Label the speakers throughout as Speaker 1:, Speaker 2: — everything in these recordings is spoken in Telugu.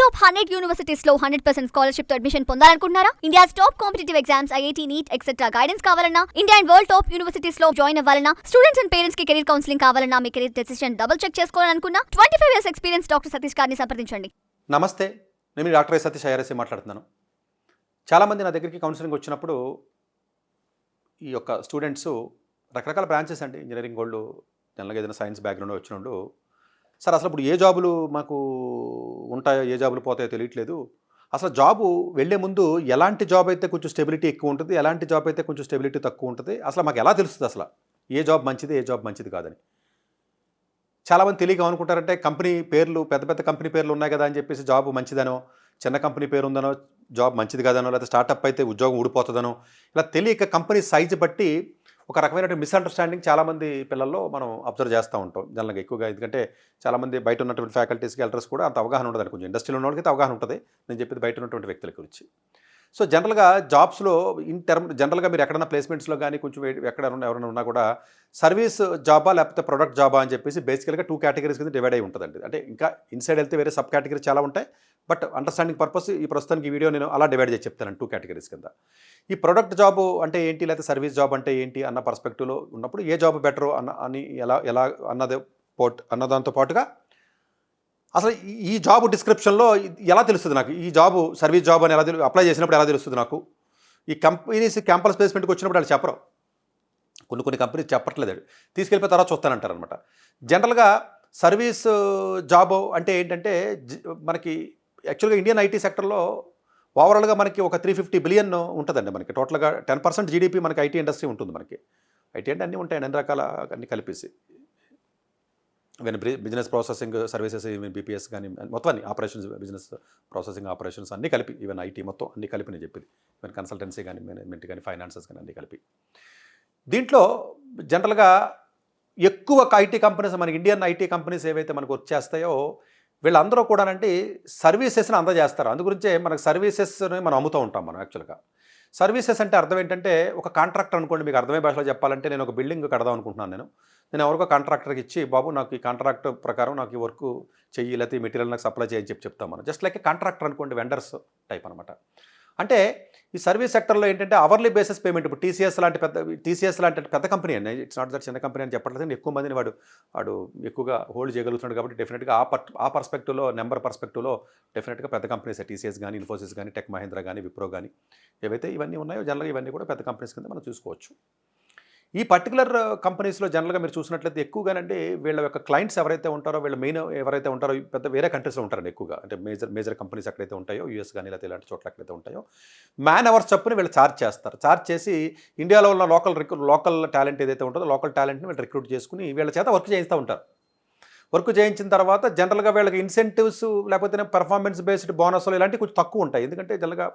Speaker 1: టాప్ 100 యూనివర్సిటీస్ లో 100% స్కాలర్షిప్ తో అడ్మిషన్ పొందాలనుకుంటున్నారా? India's top competitive exams, IIT, NEET etcetera guidance కావాలన్నా, India and world top universities లో జాయిన్ అవ్వాలన్నా, స్టూడెంట్స్ అండ్ పేరెంట్స్ కి కెరీర్ కౌన్సిలింగ్ కావాలన్నా, మీ కెరీర్ డెసిషన్ డబుల్ చెక్ చేసుకోవాలనుకున్నా 25 years ఎక్స్పీరియన్స్ డాక్టర్ సతీష్ గారిని సంప్రదించండి.
Speaker 2: నమస్తే, నేను డాక్టర్ సతీష్ ఐఆర్ఎస్ఏ మాట్లాడుతున్నాను. చాలామంది నా దగ్గరికి కౌన్సిలింగ్ వచ్చినప్పుడు ఈ యొక్క స్టూడెంట్స్ రకరకాల బ్రాంచెస్ అండి, ఇంజనీరింగ్ వాళ్ళు, జనరల్గా ఏదైనా సైన్స్ బ్యాక్గ్రౌండ్ వచ్చినప్పుడు, సార్ అసలు ఇప్పుడు ఏ జాబులు మాకు ఉంటాయో, ఏ జాబులు పోతాయో తెలియట్లేదు, అసలు జాబు వెళ్ళే ముందు ఎలాంటి జాబ్ అయితే కొంచెం స్టెబిలిటీ ఎక్కువ ఉంటుంది, ఎలాంటి జాబ్ అయితే కొంచెం స్టెబిలిటీ తక్కువ ఉంటుంది, అసలు మాకు ఎలా తెలుస్తుంది అసలు ఏ జాబ్ మంచిది, ఏ జాబ్ మంచిది కాదని. చాలామంది తెలియక అనుకుంటారంటే కంపెనీ పేర్లు, పెద్ద పెద్ద కంపెనీ పేర్లు ఉన్నాయి కదా అని చెప్పేసి జాబ్ మంచిదనో, చిన్న కంపెనీ పేరు ఉందనో జాబ్ మంచిది కాదనో, లేకపోతే స్టార్టప్ అయితే ఉద్యోగం ఊడిపోతుందనో, ఇలా తెలియక కంపెనీ సైజు బట్టి ఒక రకమైన మిస్అండర్స్టాండింగ్ చాలామంది పిల్లల్లో మనం అబ్జర్వ్ చేస్తూ ఉంటాం జనరల్గా ఎక్కువగా. ఎందుకంటే చాలామంది బయట ఉన్నటువంటి ఫ్యాకల్టీస్కి, ఎల్డర్స్ కూడా అంత అవగాహన ఉండదు, కొంచెం ఇండస్ట్రీలో ఉన్న వాళ్ళకి అవగాహన ఉంటుంది, నేను చెప్పేది బయట ఉన్నటువంటి వ్యక్తుల గురించి. సో జనరల్గా జాబ్స్లో జనరల్గా మీరు ఎక్కడైనా ప్లేస్మెంట్స్లో కానీ కొంచెం ఎవరైనా ఉన్నా కూడా సర్వీస్ జాబా లేకపోతే ప్రొడక్ట్ జాబా అని చెప్పేసి బేసికల్గా 2 కేటగిరీస్ కింద డివైడ్ అయి ఉంటుందండి. అంటే ఇంకా ఇన్సైడ్ వెళ్తే వేరే సబ్ కేటగిరీ చాలా ఉంటాయి, బట్ అండర్స్టాండింగ్ పర్పస్ ఈ ప్రస్తుతానికి ఈ వీడియో నేను అలా డివైడ్ చేసి చెప్తాను 2 కేటగిరీస్ కింద. ఈ ప్రొడక్ట్ జాబ్ అంటే ఏంటి, లేకపోతే సర్వీస్ జాబ్ అంటే ఏంటి అన్న పర్స్పెక్టివ్లో ఉన్నప్పుడు ఏ జాబ్ బెటర్ అని ఎలా అన్నదాంతో పాటుగా అసలు ఈ జాబ్ డిస్క్రిప్షన్లో ఎలా తెలుస్తుంది నాకు, ఈ జాబు సర్వీస్ జాబ్ అని ఎలా అప్లై చేసినప్పుడు ఎలా తెలుస్తుంది నాకు, ఈ కంపెనీస్ క్యాంపస్ ప్లేస్మెంట్కి వచ్చినప్పుడు వాళ్ళు చెప్పరు, కొన్ని కంపెనీస్ చెప్పట్లేదు, తీసుకెళ్ళిపోయి తర్వాత చూస్తానంటారనమాట. జనరల్గా సర్వీస్ జాబ్ అంటే ఏంటంటే మనకి యాక్చువల్గా ఇండియన్ ఐటీ సెక్టర్లో ఓవరాల్గా మనకి ఒక 350 బిలియన్ ఉంటుందండి. మనకి టోటల్గా 10% జీడీపీ మనకి ఐటీ ఇండస్ట్రీ ఉంటుంది. మనకి ఐటీ అంటే అన్నీ ఉంటాయండి, అన్ని రకాల అన్ని కలిపేసి, even business processing services, even BPS కానీ మొత్తం అన్ని ఆపరేషన్స్, బిజినెస్ ప్రాసెసింగ్ ఆపరేషన్స్ అన్నీ కలిపి, ఈవెన్ ఐటీ మొత్తం అన్నీ కలిపి నేను చెప్పింది, ఈవెన్ కన్సల్టెన్సీ కానీ, మేనేజ్మెంట్ కానీ, ఫైనాన్సెస్ కానీ అన్నీ కలిపి. దీంట్లో జనరల్గా ఎక్కువ ఐటీ కంపెనీస్, మనకి ఇండియన్ ఐటీ కంపెనీస్ ఏవైతే మనకు వచ్చేస్తాయో వీళ్ళందరూ కూడానంటే సర్వీసెస్ని అందజేస్తారు. అందుగురించే మనకు సర్వీసెస్ని మనం అమ్ముతూ ఉంటాం. మనం యాక్చువల్గా సర్వీసెస్ అంటే అర్థం ఏంటంటే, ఒక కాంట్రాక్టర్ అనుకోండి, మీకు అర్థమయ్యే భాషలో చెప్పాలంటే, నేను ఒక బిల్డింగ్ కడదాం అనుకుంటున్నాను, నేను ఎవరికో కాంట్రాక్టర్కి ఇచ్చి, బాబు నాకు ఈ కాంట్రాక్ట్ ప్రకారం నాకు ఈ వర్క్ చెయ్యి, లేకపోతే ఈ మెటీరియల్ నాకు సప్లై చేయని చెప్తాం మనం. జస్ట్ లైక్ కాంట్రాక్టర్ అనుకోండి, వెండర్స్ టైప్ అనమాట. అంటే ఈ సర్వీస్ సెక్టర్లో ఏంటంటే అవర్లీ బేసిస్ పేమెంట్. ఇప్పుడు టీసీఎస్ లాంటి పెద్ద కంపెనీ అండి, ఇట్స్ నాట్ దట్ చిన్న కంపెనీ అని చెప్పట్లేదు. ఎక్కువ మందిని వాడు ఎక్కువగా హోల్డ్ చేయగలుగుతున్నాడు కాబట్టి డెఫినెట్గా ఆ పర్స్పెక్టివ్లో, నెంబర్ పర్స్పెక్టివ్లో డెఫినెట్గా పెద్ద కంపెనీస్, టీసీఎస్ కానీ, ఇన్ఫోసిస్ కానీ, టెక్ మహీంద్రా కానీ, విప్రో కానీ, ఏవైతే ఇవన్నీ ఉన్నాయో జనరల్గా ఇవన్నీ కూడా పెద్ద కంపెనీస్ కింద మనం చూసుకోవచ్చు. ఈ పర్టికులర్ కంపెనీస్లో జనరల్గా మీరు చూసినట్లయితే ఎక్కువగానండి వీళ్ళ యొక్క క్లయింట్స్ ఎవరైతే ఉంటారో, వీళ్ళ మెయిన్ ఎవరైతే ఉంటారో పెద్ద వేరే కంట్రీస్లో ఉంటారండి ఎక్కువగా. అంటే మేజర్ కంపెనీస్ ఎక్కడైతే ఉంటాయో, యూఎస్ కానీ లేకపోతే ఇలాంటి చోట్ల ఎక్కడైతే ఉంటాయో, మ్యాన్ అవర్స్ చొప్పున వీళ్ళు ఛార్జ్ చేస్తారు. ఛార్జ్ చేసి ఇండియాలో ఉన్న లోకల్ టాలెంట్ ఏదైతే ఉంటుందో, లోకల్ టాలెంట్ని వీళ్ళు రిక్రూట్ చేసుకుని వీళ్ళ చేత వర్క్ చేయిస్తూ ఉంటారు. వర్క్ చేయించిన తర్వాత జనరల్గా వీళ్ళకి ఇన్సెంటివ్స్ లేకపోతే పెర్ఫార్మెన్స్ బేస్డ్ బోనస్లు ఇలాంటివి కొంచెం తక్కువ ఉంటాయి. ఎందుకంటే జనరల్గా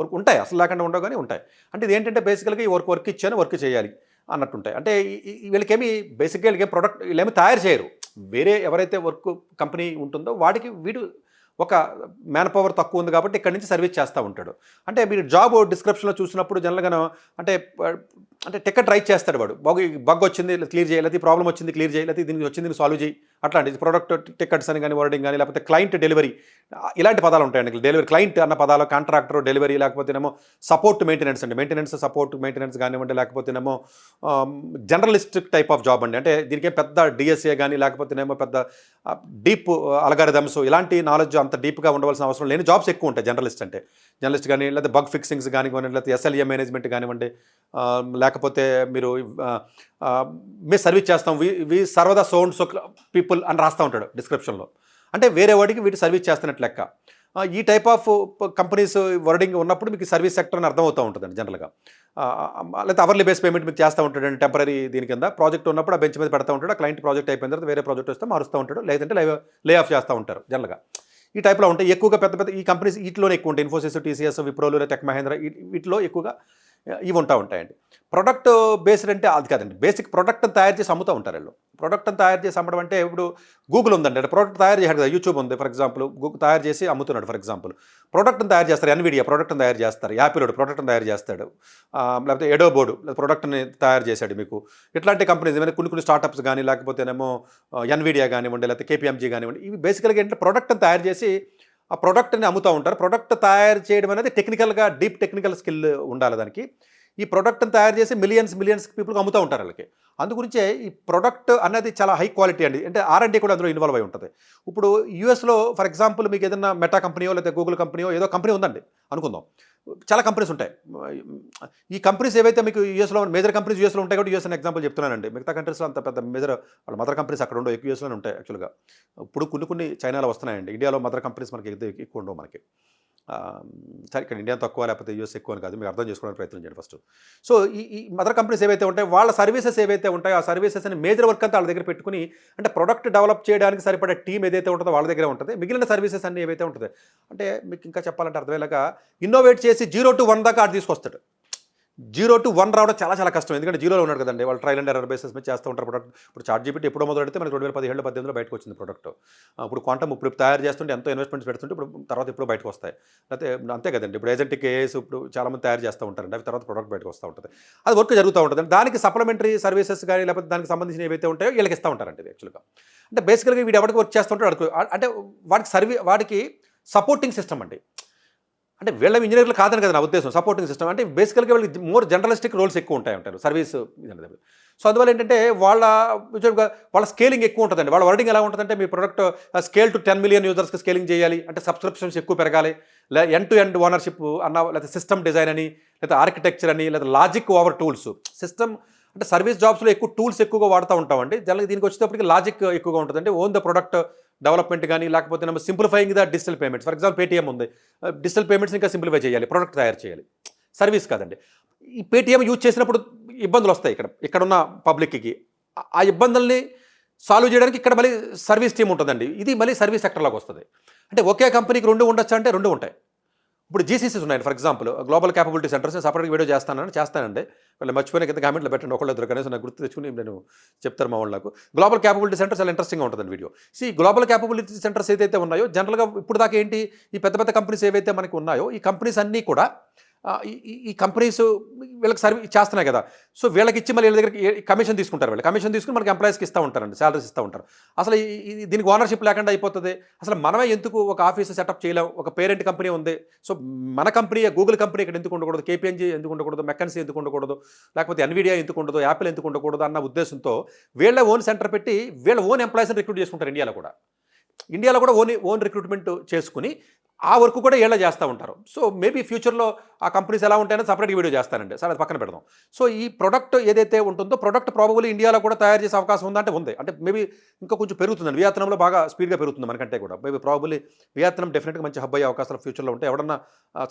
Speaker 2: వర్క్ ఉంటాయి, అసలు లేకుండా ఉండవు కానీ ఉంటాయి. అంటే ఇది ఏంటంటే బేసికల్గా ఈ వర్క్ ఇచ్చాను, వర్క్ చేయాలి అన్నట్టుంటాయి. అంటే వీళ్ళకేమి బేసిక్గా వీళ్ళకేం ప్రొడక్ట్ వీళ్ళేమి తయారు చేయరు. వేరే ఎవరైతే వర్క్ కంపెనీ ఉంటుందో వాడికి వీడు ఒక మ్యాన్ పవర్ తక్కువ ఉంది కాబట్టి ఇక్కడి నుంచి సర్వీస్ చేస్తూ ఉంటాడు. అంటే మీరు జాబ్ డిస్క్రిప్షన్లో చూసినప్పుడు జనరల్గా అంటే టికెట్ రైట్ చేస్తాడు వాడు, బగ్ వచ్చింది క్లియర్ చేయాలి, లేకపోతే ప్రాబ్లం వచ్చింది క్లియర్ చేయాలి, లేకపోతే దీనికి వచ్చింది దీన్ని సాల్వ్ చేయి, అట్లాంటిది ప్రొడక్ట్ టికెట్స్ అని కానీ, వర్డింగ్ కానీ, లేకపోతే క్లయింట్ డెలివరీ, ఇలాంటి పదాలు ఉంటాయండి. డెలివరీ క్లయింట్ అన్న పదాలు, కాంట్రాక్టర్, డెలివరీ, లేకపోతేనేమో సపోర్ట్ మెయింటెనెన్స్ అండి, సపోర్ట్ మెయింటెనెన్స్ కానివ్వండి, లేకపోతేనేమో జర్నలిస్టిక్ టైప్ ఆఫ్ జాబ్ అండి. అంటే దీనికి పెద్ద డిఎస్ఏ కానీ, లేకపోతేనేమో పెద్ద డీప్ అల్గారిథమ్స్ ఇలాంటి నాలెడ్జ్ అంత డీప్గా ఉండవలసిన అవసరం లేని జాబ్స్ ఎక్కువ ఉంటాయి జర్నలిస్ట్ కానీ, లేదా బగ్ ఫిక్సింగ్స్ కానివ్వండి, లేకపోతే ఎస్ఎల్ఏ మేనేజ్మెంట్ కానివ్వండి, లేకపోతే మీరు మేము సర్వీస్ చేస్తాం, we serve the so and so people అని రాస్తూ ఉంటాడు డిస్క్రిప్షన్లో. అంటే వేరే వాడికి వీటి సర్వీస్ చేస్తున్నట్టు లెక్క. ఈ టైప్ ఆఫ్ కంపెనీస్ వర్డింగ్ ఉన్నప్పుడు మీకు సర్వీస్ సెక్టర్ అని అర్థమవుతూ ఉంటుందండి జనరల్గా. లేకపోతే అవర్లీ బేస్ పేమెంట్ మీకు చేస్తూ ఉంటాడండి. టెంపరీ దీని కింద ప్రాజెక్ట్ ఉన్నప్పుడు ఆ బెంచ్ మీద పెడతా ఉంటాడు, ఆ క్లయింట్ ప్రాజెక్ట్ అయిపోయిన తర్వాత వేరే ప్రాజెక్ట్ వస్తే మారుస్తూ ఉంటాడు, లేదంటే లే ఆఫ్ చేస్తూ ఉంటారు జనరల్గా. ఈ టైప్లో ఉంటాయి ఎక్కువగా. పెద్ద ఈ కంపెనీస్ వీటిలోనే ఎక్కువ ఉంటాయి. ఇన్ఫోసిస్, టీసీఎస్, విప్రోలు, టెక్ మహీంద్రా, వీటిలో ఎక్కువగా ఇవి ఉంటాయండి. ప్రొడక్ట్ బేస్డ్ అంటే అది కాదండి, బేసిక్ ప్రొడక్ట్ని తయారు చేసి అమ్ముతూ ఉంటారు వీళ్ళు. ప్రొడక్ట్ని తయారు చేసి అమ్మడం అంటే ఇప్పుడు గూగుల్ ఉందండి, అంటే ప్రొడక్ట్ తయారు చేశాడు కదా, యూట్యూబ్ ఉంది ఫర్ ఎగ్జాంపుల్, గూగుల్ తయారు చేసి అమ్ముతున్నాడు ఫర్ ఎగ్జాంపుల్. ప్రొడక్ట్ని తయారు చేస్తారు, ఎన్విడియా ప్రొడక్ట్ని తయారు చేస్తారు, యాపిల్ ప్రొడక్ట్ని తయారు చేస్తాడు, లేకపోతే ఎడోబోర్డు ప్రొడక్ట్ని తయారు చేశాడు మీకు. ఇట్లాంటి కంపెనీస్ ఏమైనా కొన్ని స్టార్టప్స్ కానీ, లేకపోతేనేమో ఎన్విడియా కానివ్వండి, లేకపోతే కేపీఎంజీ కానివ్వండి, ఇవి బేసికల్గా ఏంటంటే ప్రొడక్ట్ని తయారు చేసి ఆ ప్రోడక్ట్ని అమ్ముతూ ఉంటారు. ప్రోడక్ట్ తయారు చేయడం అనేది టెక్నికల్గా డీప్ టెక్నికల్ స్కిల్ ఉండాలి దానికి. ఈ ప్రోడక్ట్ని తయారు చేసి మిలియన్స్ పీపుల్కి అమ్ముతూ ఉంటారు వాళ్ళకి. అందుగురించే ఈ ప్రొడక్ట్ అనేది చాలా హై క్వాలిటీ అండి. అంటే R&D కూడా అందులో ఇన్వాల్వ్ అయి ఉంటుంది. ఇప్పుడు యూఎస్లో ఫర్ ఎగ్జాంపుల్ మీకు ఏదైనా మెటా కంపెనీయో లేదా గూగుల్ కంపెనీయో ఏదో కంపెనీ ఉందండి అనుకుందాం. చాలా కంపెనీస్ ఉంటాయి. ఈ కంపెనీస్ ఏవైతే మీకు యూఎస్లో మేజర్ కంపెనీస్ యూఎస్లో ఉంటాయి కాబట్టి యూఎస్ అని ఎగ్జాంపుల్ చెప్తున్నానండి. మిగతా కంట్రీస్లో అంత పెద్ద మేజర్ వాళ్ళ మదర్ కంపెనీస్ అక్కడ ఉండవు, ఎక్కువ యూఎస్లోనే ఉంటాయి యాక్చువల్గా. ఇప్పుడు కొన్ని చైనాలో వస్తున్నాయండి. ఇండియాలో మదర్ కంపెనీస్ మనకి ఎక్కువ ఉండవు మనకి. సరే ఇక్కడ ఇండియా తక్కువ లేకపోతే యూఎస్ ఎక్కువ అని కాదు, మీరు అర్థం చేసుకోవడానికి ప్రయత్నం చేయండి ఫస్ట్. సో ఈ మదర్ కంపెనీస్ ఏవైతే ఉంటాయో వాళ్ళ సర్వీసెస్ ఏవైతే ఉంటాయో ఆ సర్వీసెస్ అని మేజర్ వర్క్ అంతా వాళ్ళ దగ్గర పెట్టుకుని, అంటే ప్రొడక్ట్ డెవలప్ చేయడానికి సరిపడే టీం ఏదైతే ఉంటుందో వాళ్ళ దగ్గర ఉంటుంది. మిగిలిన సర్వీసెస్ అన్ని ఏవైతే ఉంటుంది అంటే మీకు ఇంకా చెప్పాలంటే అర్థమయ్యేలాగా ఇన్నోవేట్ చేసి 0 to 1 దాకా ఆడు తీసుకొస్తాడు. 0 to 1 రావడం చాలా కష్టం. ఎందుకంటే జీరోలో ఉన్నాడు కదండి. వాళ్ళు ట్రయల్ అండ్ ఎర్రర్ బేసిస్ మీద చేస్తూ ఉంటారు ప్రొడక్ట్. ఇప్పుడు ChatGPT ఎప్పుడో మొదలెడితే మనకి 2017-18లో బయటకు వచ్చింది ప్రొడక్ట్. ఇప్పుడు క్వాంటమ్ ఇప్పుడు తయారు చేస్తుంటే ఎంతో ఇన్వెస్ట్మెంట్స్ పెడుతుంటే ఇప్పుడు తర్వాత ఎప్పుడో బయటకు వస్తాయి. అయితే అంతే కదండి. ఇప్పుడు ఏజెంటిక్ ఏఎస్ ఇప్పుడు చాలామంది తయారు చేస్తూ ఉంటారండి. అవి తర్వాత ప్రొడక్ట్ బయటకు వస్తూ ఉంటుంది. అది వర్క్ జరుగుతూ ఉంటుంది. దానికి సప్లిమెంటరీ సర్వీసెస్ కానీ లేకపోతే దానికి సంబంధించిన ఏవైతే ఉంటాయో వీళ్ళకి ఇస్తూ ఉంటారండి యాక్చువల్గా. అంటే బేసికల్గా వీడు ఎవరికి వర్క్ చేస్తుంటాడు అంటే వాడికి సపోర్టింగ్ సిస్టమ్ అండి. అంటే వీళ్ళ ఇంజనీర్లు కాదని కదా నా ఉద్దేశం. సపోర్టింగ్ సిస్టమ్ అంటే బేసికల్గా వీళ్ళకి మోర్ జనరలిస్టిక్ రోల్స్ ఎక్కువ ఉంటారు సర్వీస్ ఇదంటే. సో అందువల్ల ఏంటంటే వాళ్ళ స్కేలింగ్ ఎక్కువ ఉంటుందండి. వాళ్ళ వర్డింగ్ ఎలా ఉంటుందంటే మీ ప్రొడక్ట్ స్కేల్ టు 10 million యూజర్స్కి స్కేలింగ్ చేయాలి అంటే సబ్స్క్రిప్షన్స్ ఎక్కువ పెరగాలి, లేదా ఎండ్ టు ఎండ్ ఓనర్షిప్ అన్న, లేదా సిస్టమ్ డిజైన్ అని, లేదా ఆర్కిటెక్చర్ అని, లేదా లాజిక్ ఓవర్ టూల్స్. సిస్టమ్ అంటే సర్వీస్ జాబ్స్లో ఎక్కువ టూల్స్ ఎక్కువగా వాడుతూ ఉంటామండి. జనరల్గా దీనికి వచ్చేటప్పటికి లాజిక్ ఎక్కువగా ఉంటుందండి. ఓన్ ద ప్రొడక్ట్ డెవలప్మెంట్ కానీ లేకపోతే simplifying the digital payments. For example Paytm ఉంది, డిజిటల్ పేమెంట్స్ ఇంకా సింప్లిఫై చేయాలి, ప్రొడక్ట్ తయారు చేయాలి, సర్వీస్ కాదండి. ఈ పేటీఎం యూజ్ చేసినప్పుడు ఇబ్బందులు వస్తాయి ఇక్కడున్న పబ్లిక్కి. ఆ ఇబ్బందుల్ని సాల్వ్ చేయడానికి ఇక్కడ మళ్ళీ సర్వీస్ టీమ్ ఉంటుందండి. ఇది మళ్ళీ సర్వీస్ సెక్టర్లోకి వస్తుంది. అంటే ఒకే కంపెనీకి 2 ఉండొచ్చు అంటే 2 ఉంటాయి. ఇప్పుడు జీసీసీస్ ఉన్నాయండి. For example global capability centres. సపరేట్గా వీడియో చేస్తానండి. వాళ్ళు మర్చిపోయిన కింద కామెంట్లో పెట్టండి. ఒకళ్ళు ఇద్దరు కనీసం నాకు గుర్తు తెచ్చుకుని నేను చెప్తారు మా వాళ్ళు నాకు. గ్లోబల్ క్యాపబిలిటీ సెంటర్స్ చాలా ఇంట్రెస్టింగ్గా ఉంటుందండి వీడియో. గ్లోబల్ క్యాపబిలిటీ సెంటర్స్ ఏదైతే ఉన్నాయో జనరల్గా ఇప్పుడు దాకా ఏంటి, ఈ పెద్ద కంపెనీస్ ఏవైతే మనకి ఉన్నాయో ఈ కంపెనీస్ అన్నీ కూడా ఈ కంపెనీస్ వీళ్ళకి సర్వీస్ చేస్తున్నాయి కదా. సో వీళ్ళకి ఇచ్చి మళ్ళీ వీళ్ళ దగ్గరికి కమిషన్ తీసుకుంటారు. వీళ్ళు కమిషన్ తీసుకుని మనకి ఎంప్లాయీస్కి ఇస్తూ ఉంటారండి, శాలరీస్ ఇస్తూ ఉంటారు. అసలు దీనికి ఓనర్షిప్ లేకుండా అయిపోతుంది. అసలు మనమే ఎందుకు ఒక ఆఫీస్ సెటప్ చేయలేం? ఒక పేరెంట్ కంపెనీ ఉంది. సో మన కంపెనీ గూగుల్ కంపెనీ ఇక్కడ ఎందుకు ఉండకూడదు, KPMG ఎందుకు ఉండకూడదు, మెక్కన్సీ ఎందుకు ఉండకూడదు, లేకపోతే ఎన్విడియా ఎందుకు ఉండదు, యాపిల్ ఎందుకు ఉండకూడదు అన్న ఉద్దేశంతో వీళ్ళ ఓన్ సెంటర్ పెట్టి వీళ్ళ ఓన్ ఎంప్లాయీస్ని రిక్రూట్ చేసుకుంటారు. ఇండియాలో కూడా ఓన్ రిక్రూట్మెంట్ చేసుకుని ఆ వర్క్ కూడా వీళ్ళే చేస్తూ ఉంటారు. సో మేబీ ఫ్యూచర్లో ఆ కంపెనీస్ ఎలా ఉంటాయో సపరేట్గా వీడియో చేస్తానండి. సరే అది పక్కన పెడదాం. సో ఈ ప్రొడక్ట్ ఏదైతే ఉంటుందో ప్రొడక్ట్ ప్రాబబుల్లీ ఇండియాలో కూడా తయారు చేసే అవకాశం ఉందంటే ఉంది. అంటే మేబీ ఇంకా కొంచెం పెరుగుతుందండి. వియత్నంలో బాగా స్పీడ్గా పెరుగుతుంది మనకంటే కూడా. మేబీ ప్రాబబుల్లీ వియత్నం డెఫినెట్గా మంచి హబ్ అయ్యే అవకాశాలు ఫ్యూచర్లో ఉంటాయి. ఎవడన్నా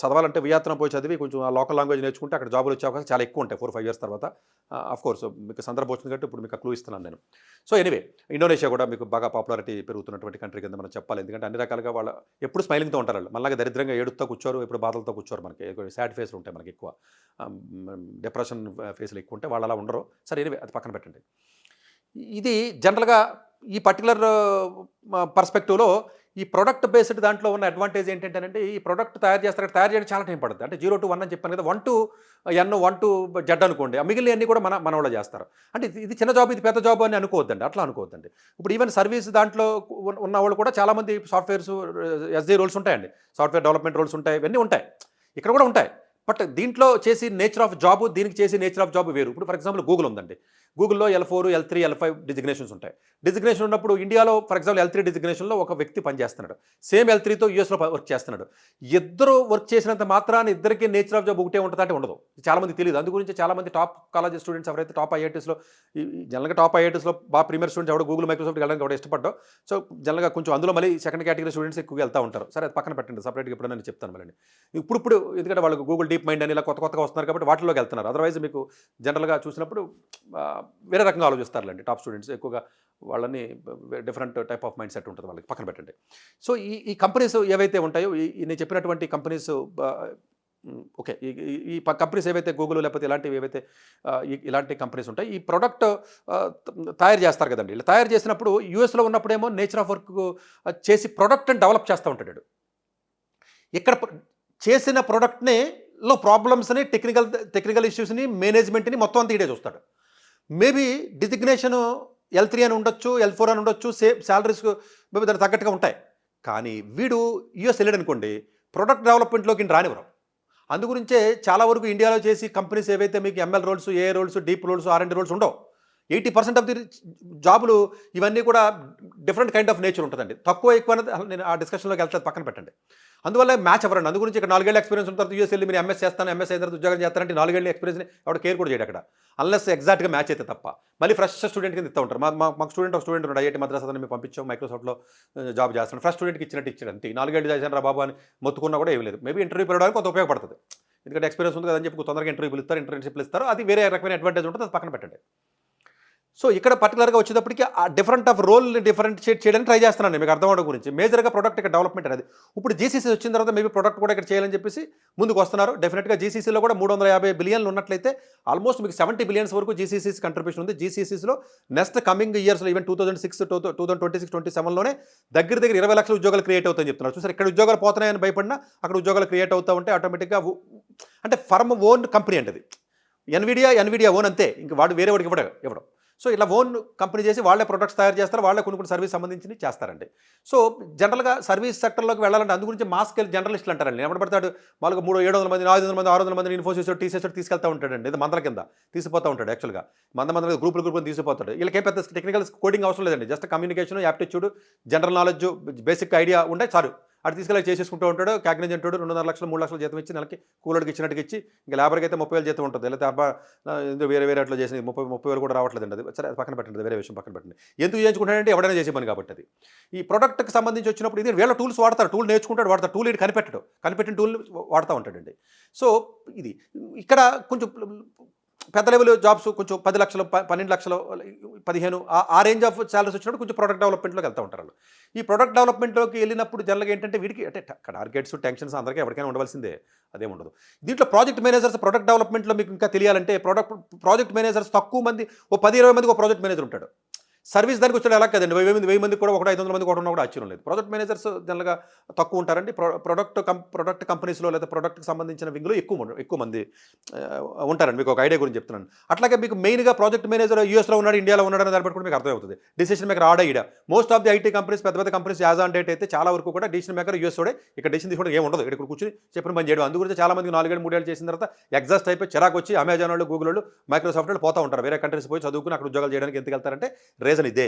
Speaker 2: చదవాలంటే వియత్నం పోయి చదివి కొంచెం ఆ లోకల్ లాంగ్వేజ్ నేర్చుకుంటే అక్కడ జాబులు వచ్చే అవకాశం చాలా ఎక్కువ ఉంటాయి 4-5 years తర్వాత. అఫ్కోర్స్ మీకు సందర్భం వచ్చింది కాబట్టి ఇప్పుడు మీకు క్లూ ఇస్తున్నాను నేను. సో ఎనీవే ఇండోనేషియా కూడా మీకు బాగా పాపులారిటీ పెరుగుతున్నటువంటి కంట్రీ కింద మనం చెప్పాలి. ఎందుకంటే అన్ని రకాలుగా వాళ్ళ ఎప్పుడు స్మైలింగ్తో ఉంటారు. వాళ్ళు మళ్ళీ దరిద్రంగా ఏడుతో కూర్చోరు, ఇప్పుడు బాధలతో కూర్చోరు. మనకి సాడ్ ఫేస్లు ఉంటాయి మనకి ఎక్కువ, డిప్రెషన్ ఫేస్లు ఎక్కువ ఉంటాయి. వాళ్ళు అలా ఉండరు. సరే ఎనివే అది పక్కన పెట్టండి. ఇది జనరల్గా ఈ పర్టికులర్ పర్స్పెక్టివ్లో ఈ ప్రొడక్ట్ బేస్డ్ దాంట్లో ఉన్న అడ్వాంటేజ్ ఏంటంటే ఈ ప్రొడక్ట్ తయారు చేయడానికి చాలా టైం పడుతుంది. అంటే 0 to 1 అని చెప్పాను కదా, 1 to N 1 to Z అనుకోండి. మిగిలిన అన్నీ కూడా మన వాళ్ళు చేస్తారు. అంటే ఇది చిన్న జాబ్, ఇది పెద్ద జాబ్ అని అనుకోవద్దండి, అట్లా అనుకోవద్దండి. ఇప్పుడు ఈవెన్ సర్వీస్ దాంట్లో ఉన్న వాళ్ళు కూడా చాలామంది సాఫ్ట్వేర్స్ SDA రోల్స్ ఉంటాయండి, సాఫ్ట్వేర్ డెవలప్మెంట్ రోల్స్ ఉంటాయి, ఇవన్నీ ఉంటాయి, ఇక్కడ కూడా ఉంటాయి. బట్ దీంట్లో చేసి నేచర్ ఆఫ్ జాబ్, దీనికి చేసి నేచర్ ఆఫ్ జాబ్ వేరు. ఇప్పుడు ఫర్ ఎగ్జాంపుల్ గూగుల్ ఉందండి. గూగుల్లో L4, L3, L5 డిజిగ్నేషన్స్ ఉంటాయి. డిజిగ్నేషన్ ఉన్నప్పుడు ఇండియాలో ఫర్ ఎగ్జాంపుల్ L3 డిజిగ్నేషన్లో ఒక వ్యక్తి పనిచేస్తున్నాడు, సేమ్ L3తో యూఎస్లో వర్క్ చేస్తున్నాడు. ఇద్దరు వర్క్ చేసినంత మాత్రాన్ని ఇద్దరికి నేచర్ ఆఫ్ జాబ్ ఒకటే ఉంటుంది అంటే ఉండదు. చాలామంది తెలియదు. అందు గురించి చాలామంది టాప్ కాలేజ్ స్టూడెంట్స్ ఎవరైతే టాప్ IITsలో జనరల్గా టాప్ IITsలో బాగా ప్రీమియర్ స్టూడెంట్స్ ఎవడో గూగుల్ మైక్రోసాఫ్ట్ వెళ్ళడానికి ఎవడో ఇష్టపడ్డో, సో జనరల్గా కొంచెం అందులో మళ్ళీ సెకండ్ కేటగిరీ స్టూడెంట్స్ ఎక్కువగా వెళ్తూ ఉంటారు. సరే అది పక్కన పెట్టండి, సపరేట్గా ఎప్పుడైనా నేను చెప్తాను మళ్ళీ. ఇప్పుడు ఎందుకంటే వాళ్ళకి గూగుల్ డీప్ మైండ్ అని ఇలా కొత్తగా వస్తున్నారు కాబట్టి వాటిలోకి వెళ్తున్నారు. అదర్వైజ్ మీకు జనరల్గా చూసినప్పుడు వేరే రకంగా ఆలోచిస్తారులేండి టాప్ స్టూడెంట్స్ ఎక్కువగా. వాళ్ళని different type of mind set ఉంటుంది వాళ్ళకి, పక్కన పెట్టండి. సో ఈ కంపెనీస్ ఏవైతే ఉంటాయో నేను చెప్పినటువంటి కంపెనీస్ ఓకే, ఈ కంపెనీస్ ఏవైతే గూగుల్ లేకపోతే ఇలాంటివి ఏవైతే ఇలాంటి కంపెనీస్ ఉంటాయి, ఈ ప్రోడక్ట్ తయారు చేస్తారు కదండి. ఇలా తయారు చేసినప్పుడు యూఎస్లో ఉన్నప్పుడేమో నేచర్ ఆఫ్ వర్క్ చేసి ప్రోడక్ట్ని డెవలప్ చేస్తూ ఉంటాడు. ఇక్కడ చేసిన ప్రోడక్ట్ని లో ప్రాబ్లమ్స్ని, టెక్నికల్ ఇష్యూస్ని, మేనేజ్మెంట్ని మొత్తం అంతా ఈడే చూస్తాడు. మేబీ డిజిగ్నేషన్ L3 అని ఉండొచ్చు, L4 అని ఉండొచ్చు, సేమ్ శాలరీస్ మేబీ దానికి తగ్గట్టుగా ఉంటాయి. కానీ వీడు యూఎస్ వెళ్ళాడు అనుకోండి, ప్రొడక్ట్ డెవలప్మెంట్లోకి రానివ్వరు. అందుగురించే చాలా వరకు ఇండియాలో చేసి కంపెనీస్ ఏవైతే మీకు ML roles, A A roles, deep roles, R&D roles ఉండవు. 80% ఆఫ్ ది జాబులు ఇవన్నీ కూడా డిఫరెంట్ కైండ్ ఆఫ్ నేచర్ ఉంటుందండి. తక్కువ ఎక్కువ అనేది నేను ఆ డిస్కషన్లోకి వెళ్తాను, పక్కన పెట్టండి. అందువల్ల మ్యాచ్ అవ్వరండి. అందు గురించి ఇక్కడ 4 ఏళ్ళ ఎక్స్పీరియన్స్ ఉన్న తర్వాత యూఎస్ వెళ్ళి మీరు ఎంఎస్ చేస్తాను, ఎంఎస్ అయిన తర్వాత ఉద్యోగం చేస్తారంటే 4 ఏళ్ళ ఎక్స్పీరియన్స్ ఎవరు కేర్ కూడా చేయడు అక్కడ, అన్లెస్ ఎగ్జాక్ట్గా మ్యాచ్ అయితే తప్ప. మళ్ళీ ఫ్రెష్ స్టూడెంట్ కింద ఇస్తూ ఉంటారు. మాకు స్టూడెంట్ ఉన్నాడు, ఐఐటీ మద్రాస్ అతను మేము పంపించాం, మైక్రోసాఫ్ట్లో జాబ్ చేస్తాను, ఫ్రెష్ స్టూడెంట్కి ఇచ్చినట్టు అంతే. 4 ఏళ్ళు చేశాను రా బాబు అని మొత్తుకున్నా కూడా ఏమీ లేదు. మేబీ ఇంటర్వ్యూ పెరగడానికి కొంత ఉపయోగపడుతుంది, ఎందుకంటే ఎక్స్పీరియన్స్ ఉంది కదని చెప్పి తొందరగా ఇంటర్వ్యూలు ఇస్తారు, ఇంటర్న్షిప్లు ఇస్తారు, అది వేరే రకమైన అడ్వాంటేజ్ ఉంటుంది, అది పక్కన పెట్టండి. సో ఇక్కడ పర్టికులర్గా వచ్చేటప్పటికి ఆ డిఫరెంట్ ఆఫ్ రోల్ని డిఫరెన్షియేట్ చేయడానికి ట్రై చేస్తున్నాను మీకు అర్థం అవడం గురించి. మేజర్గా ప్రొడక్ట్ ఇక్కడ డెవలప్మెంట్ అనేది ఇప్పుడు జీసీసీ వచ్చిన తర్వాత మేబీ ప్రొడక్ట్ కూడా ఇక్కడ చేయాలని చెప్పేసి ముందుకు వస్తున్నారు. డెఫినెట్గా జీసీసీలో కూడా 350 బిలియన్లు ఉన్నట్లయితే ఆల్మోస్ట్ మీకు 70 బిలియన్స్ వరకు జీసీసీస్ కంట్రిబ్యూషన్ ఉంది. జీసీసీస్లో నెక్స్ట్ కమింగ్ ఇయర్స్లో ఈవెన్ 2026-2027లోనే దగ్గర 20 లక్షల ఉద్యోగాలు క్రియేట్ అవుతాయని చెప్తున్నారు. చూసారు, ఇక్కడ ఉద్యోగాలు పోతున్నాయని భయపడినా అక్కడ ఉద్యోగాలు క్రియేట్ అవుతూ ఉంటే ఆటోమేటిక్గా అంటే ఫర్మ్ ఓన్ కంపెనీ అంటే అది ఎన్విడియా ఓన్ అంతే, ఇంకా వాడు వేరే వాడికి ఇవ్వడం. సో ఇట్లా ఓన్ కంపెనీ చేసి వాళ్ళే ప్రొడక్ట్స్ తయారు చేస్తారు, వాళ్ళే కొన్ని సర్వీస్ సంబంధించి చేస్తారండి. సో జనరల్గా సర్వీస్ సెక్టర్లోకి వెళ్ళాలంటే అందు గురించి మాస్కెల్ జర్నలిస్టులు అంటారండి. ఎవరు పడతాడు మామూలుగా 700 మంది 400 మంది 600 మంది ఇన్ఫోసిస్ టీసీఎస్ తీసుకెళ్తూ ఉంటాడండి, ఇది మందల కింద తీసిపోతూ ఉంటాడు. యాక్చువల్గా మంది గ్రూపులు తీసిపోతాడు. వీళ్ళకేం పెద్ద టెక్నికల్ కోడింగ్ అవసరం లేదండి, just communication, aptitude, general knowledge, basic idea ఉంటే చాలు. అటు తీసుకెళ్ళి చేసేసుకుంటూ ఉంటాడు. క్యాగ్నెజ్ అంటాడు 2.5 లక్షలు 3 లక్షలు జీతం ఇచ్చి నెలకి కూలోడికి ఇచ్చినట్టుగా ఇచ్చి, ఇంకా లేబర్కి అయితే 30,000 జీతం ఉంటుంది. లేకపోతే వేరే అట్లా చేసి 30,000 కూడా రావట్లేదండి. అది సరే, పక్కన పెట్టండి, వేరే విషయం పక్కన పెట్టండి. ఎందుకు చేయించుకుంటాడంటే ఎవడైనా చేసే పని కాబట్టి. అది ఈ ప్రొడక్ట్కి సంబంధించి వచ్చినప్పుడు ఇది వీళ్ళ టూల్స్ వాడతారు, టూల్ నేర్చుకుంటాడు, వాడతారు, టూల్ ఇది కనిపెట్టిన టూల్ని వాడుతూ ఉంటాడండి. సో ఇది ఇక్కడ కొంచెం పెద్ద లెవెల్ జాబ్స్ కొంచెం 10 లక్షలు 12 లక్షలు 15 ఆ రేంజ్ ఆఫ్ సాలరీస్ వచ్చినప్పుడు కొంచెం ప్రొడక్ట్ డెవలప్మెంట్లోకి వెళ్తూ ఉంటారు. ఈ ప్రొడక్ట్ డెవలప్మెంట్లోకి వెళ్ళినప్పుడు జనరల్గా ఏంటంటే వీడికి అంటే టార్గెట్స్, టెన్షన్స్ అందరికీ ఎవరికైనా ఉండవలసిందే, అదేముండదు. దీంట్లో ప్రాజెక్ట్ మేనేజర్స్ ప్రొడక్ట్ డెవలప్మెంట్లో మీకు ఇంకా తెలియాలంటే ప్రాజెక్ట్ మేనేజర్స్ తక్కువ మంది, 10-20 మందికి ఒక ప్రాజెక్ట్ మేనేజర్ ఉంటాడు. సర్వీస్ దానికి వచ్చాడు ఎలా కదండి, 1000 మందికి కూడా 500 మందికి కూడా ఉన్నా కూడా ఆశ్చర్యం లేదు. ప్రాజెక్ట్ మేనేజర్స్ జనరల్గా తక్కువ ఉంటారండి. ప్రొడక్ట్ కంపెనీస్లో లేదా ప్రొడక్ట్కి సంబంధించిన వింగ్లో ఎక్కువ మంది ఉంటారండి. మీకు ఒక ఐడియా గురించి చెప్తున్నాను. అట్లాగే మీకు మెయిన్గా ప్రాజెక్ట్ మేనేజర్ యూఎస్లో ఉన్నాడు, ఇండియాలో ఉన్నాడు అని దాన్ని బట్టి కూడా మీకు అర్థమవుతుంది. డిసిషన్ మేకర్ ఆడ most of the IT companies, పెద్ద కంపెనీస్ యాజ్ ఆన్ డేట్ అయితే చాలా వరకు కూడా డిసిషన్ మేకర్ యూఎస్ఓడే. ఇక్కడ డిసిషన్ తీసుకోవడం ఏమి ఉండదు, ఇక్కడ కూర్చొని చెప్పిన పని చేయడం. అందుగురించి చాలా మందికి 4-3 చేసిన తర్వాత ఎగ్జాస్ట్ అయిపోయి చిరాకు వచ్చి అమెజాన్ వాళ్ళు, గూగుల్ వాళ్ళు, మైక్రోసాఫ్ట్ వాళ్ళు పోతూ ఉంటారు. వేరే కంట్రీస్ పోయి చదువుకుని అక్కడ ఉద్యోగాలు చేయడానికి ఎందుకు వెళ్తారంటే రీజన్ ఇదే.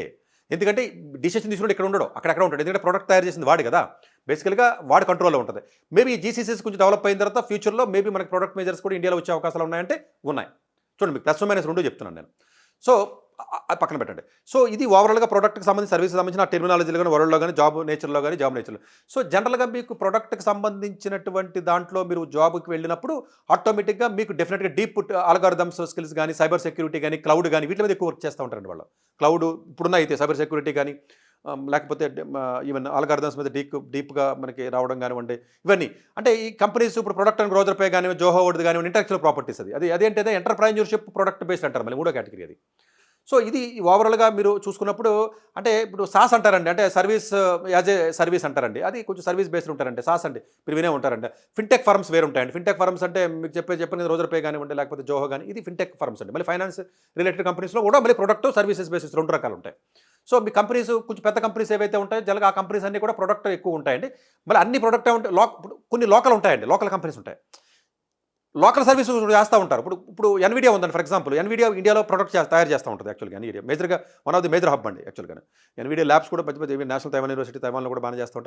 Speaker 2: ఎందుకంటే డిసిషన్ తీసుకుంటే ఇక్కడ ఉండడు, అక్కడ ఉంటాడు. ఎందుకంటే ప్రొడక్ట్ తయారు చేసింది వాడు కదా, బేసికల్గా వాడి కంట్రోల్లో ఉంటుంది. మేబీ జీసీసీస్ కొంచెం డెవలప్ అయిన తర్వాత ఫ్యూచర్లో మేబీ మనకి ప్రొడక్ట్ మేనేజర్స్ కూడా ఇండియాలో వచ్చే అవకాశాలు ఉన్నాయంటే ఉన్నాయి. చూడండి, మీకు +-2 చెప్తున్నాను నేను. సో పక్కన పెట్టండి. సో ఇది ఓవరాల్గా ప్రొడక్ట్కి సంబంధించి సర్వీస్ సంబంధించిన టెర్మినాలజీలో కానీ, వరల్డ్లో కానీ, జాబ్ నేచర్లో. సో జనరల్గా మీకు ప్రొడక్ట్కి సంబంధించినటువంటి దాంట్లో మీరు జాబ్కి వెళ్ళినప్పుడు ఆటోమేటిక్గా మీకు డెఫినెట్గా డీప్ ఆల్గారిథమ్స్ స్కిల్స్ కానీ, సైబర్ సెక్యూరిటీ కానీ, క్లౌడ్ కానీ వీటి మీద ఎక్కువ వర్క్ చేస్తూ ఉంటారండి వాళ్ళు. క్లౌడ్ ఇప్పుడున్న అయితే సైబర్ సెక్యూరిటీ కానీ, లేకపోతే ఈవెన్ ఆల్గారిథమ్స్ మీద డీప్గా మనకి రావడం కానివ్వండి, ఇవన్నీ అంటే ఈ కంపెనీస్ ఇప్పుడు ప్రొడక్ట్ అండ్ గ్రోజర్ పే కానివ్వండి, జోహో వర్డ్ కానివ్వండి, ఇంటెలెక్చువల్ ప్రాపర్టీస్ అదేంటంటే ఎంటర్ప్రైన్యూర్షిప్ ప్రొడక్ట్ బేస్డ్ అంటారు, మళ్ళీ 3వ కేటగిరీ అది. సో ఇది ఓవరాల్గా మీరు చూసుకున్నప్పుడు అంటే ఇప్పుడు సాస్ అంటారండి, అంటే సర్వీస్ యాజ్ ఏ సర్వీస్ అంటారండి. అది కొంచెం సర్వీస్ బేస్డ్ ఉంటారండి. సాస్ అంటే మీరు వినే ఉంటారండి. ఫిన్టెక్ ఫర్మ్స్ వేరు ఉంటాయండి. ఫిన్టెక్ ఫర్మ్స్ అంటే మీకు చెప్పిన రోజర్ పే కానివ్వండి, లేకపోతే జోహో కానీ, ఇది ఫిన్టెక్ ఫర్మ్స్ అండి. మళ్ళీ ఫైనాన్స్ రిలేటెడ్ కంపెనీస్లో కూడా మళ్ళీ ప్రొడక్ట్ సర్వీసెస్ బేసిస్ 2 రకాలు ఉంటాయి. సో మీ కంపెనీస్ కొంచెం పెద్ద కంపెనీస్ ఏవైతే ఉంటాయో జనరల్గా ఆ కంపెనీస్ అన్నీ కూడా ప్రొడక్ట్ ఎక్కువ ఉంటాయండి. మళ్ళీ అన్ని ప్రొడక్ట్ ఉంటాయి, కొన్ని లోకల్ ఉంటాయండి, లోకల్ కంపెనీస్ ఉంటాయి, లోకల్ సర్వీస్ చేస్తూ ఉంటారు. ఇప్పుడు ఎన్విడియా ఉందండి, ఫర్ ఎగ్జాంపుల్ ఎన్విడియా ఇండియాలో ప్రొడక్ట్ తయారు చేస్తూ ఉంటుంది. యాక్చువల్గా ఎన్విడియా మేజర్గా one of the major hub అండి. యాక్చువల్గా ఎన్విడియా ల్యాబ్స్ కూడా పెద్ద నేషనల్ తైవాన్ యూనివర్సిటీ, తైవాన్లో కూడా బాగా చేస్తూ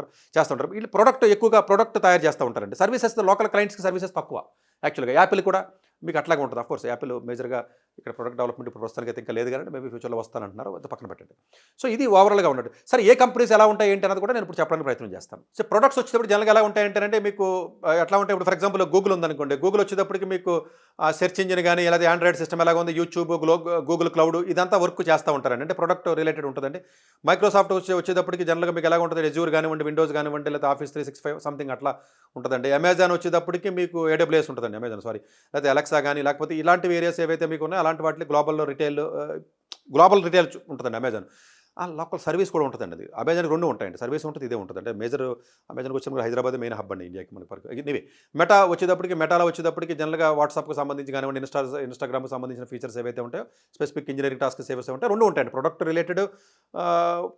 Speaker 2: ఉంటారు. వీళ్ళు ప్రొడక్ట్ తయారు చేస్తూ ఉంటారండి. సర్వీసెస్ లోకల్ క్లయింట్స్కి సర్వీసెస్ తక్కువ. యాక్చువల్గా యాపిల్ కూడా మీకు అట్లాగే ఉంటుంది. ఆఫ్కోర్స్ యాపిల్ మేజర్గా ఇక్కడ ప్రొడక్ట్ డెవలప్మెంట్ ఇప్పుడు ప్రస్తుతానికి అయితే ఇంకా లేదు, కానీ మేబీ ఫ్యూచర్లో వస్తానంటున్నారు, అది పక్కన పెట్టండి. సో ఇది ఓవరాల్గా ఉన్నట్టు. సరే, ఏ కంపెనీస్ ఎలా ఉంటాయి ఏంటి అన్నది కూడా నేను ఇప్పుడు చెప్పడానికి ప్రయత్నం చేస్తాను. సో ప్రొడక్ట్స్ వచ్చేటప్పుడు జనరల్గా ఎలా ఉంటాయంటే మీకు ఎట్లా ఉంటాయి, ఇప్పుడు ఫర్ ఎగ్జాంపుల్ గూగుల్ ఉందనుకోండి, గూగుల్ వచ్చేటప్పటికి మీకు సెర్చ్ ఇంజిన్ కానీ, లేదా ఆండ్రాయిడ్ సిస్టమ్ ఎలాగ ఉంది, యూట్యూబ్, గూగుల్ క్లౌడ్ ఇదంతా వర్క్ చేస్తూ ఉంటారండి, అంటే ప్రొడక్ట్ రిలేటెడ్ ఉంటుందండి. మైక్రోసాఫ్ట్ వచ్చేటప్పటికి జనరల్గా మీకు ఎలాగ ఉంటుంది, ఎజ్యూర్ కానివ్వండి, విండోస్ కానివ్వండి, లేదా ఆఫీస్ 365 సంథింగ్ అట్లా ఉంటుందండి. అమెజాన్ వచ్చేటప్పటికి మీకు AWS ఉంటుందండి, లేకపోతే అలెక్సా కానీ, లేకపోతే ఇలాంటి ఏరియాస్ ఏవైతే మీకు ఉన్నాయో అలాంటి వాటికి గ్లోబల్ రిటైల్ ఉంటుందండి అమెజాన్. లోకల్ సర్వీస్ కూడా ఉంటుందండి. అది అమెజాన్‌కి 2 ఉంటాయండి. సర్వీస్ ఉంటుంది, ఇదే ఉంటుంది. అంటే మేజర్ అమెజాన్‌కి వచ్చినప్పుడు హైదరాబాద్ మెయిన్ హబ్ అండి ఇండియాకి మనకి వరకు. ఇవి మెటాలో వచ్చేటప్పటికి జనరల్‌గా వాట్సాప్‌కి సంబంధించి కానివ్వండి, ఇన్‌స్టాగ్రామ్‌కి సంబంధించిన ఫీచర్స్ ఏవైతే ఉంటాయో, స్పెసిఫిక్ ఇంజినీరింగ్ టాస్క్స్ ఏవైతే ఉంటాయో 2 ఉంటాయండి. ప్రొడక్ట్ రిలేటెడ్